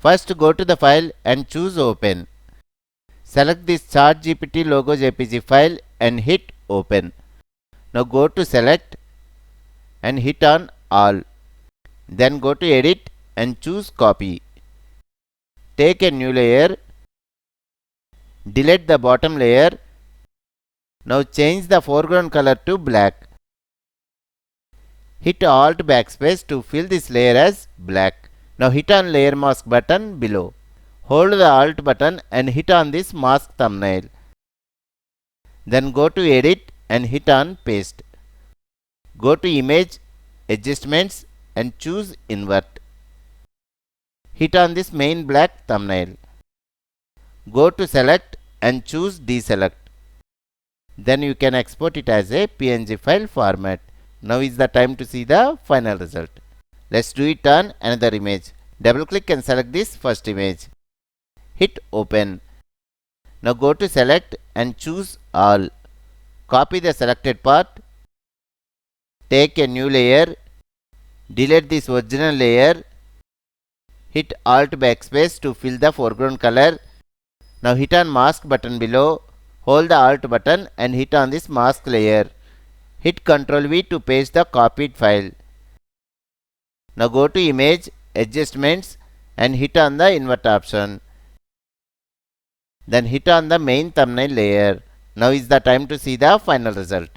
First go to the file and choose open. Select this ChatGPT logo JPG file and hit open. Now go to select and hit on all. Then go to edit and choose copy. Take a new layer. Delete the bottom layer. Now change the foreground color to black. Hit Alt backspace to fill this layer as black. Now hit on layer mask button below. Hold the Alt button and hit on this mask thumbnail. Then go to edit and hit on paste. Go to image, adjustments and choose invert. Hit on this main black thumbnail. Go to select and choose deselect. Then you can export it as a PNG file format. Now is the time to see the final result. Let's do it on another image. Double click and select this first image. Hit open. Now go to select and choose all. Copy the selected part. Take a new layer. Delete this original layer. Hit Alt backspace to fill the foreground color. Now hit on mask button below. Hold the Alt button and hit on this mask layer. Hit Ctrl V to paste the copied file. Now go to image, adjustments and hit on the invert option. Then hit on the main thumbnail layer. Now is the time to see the final result.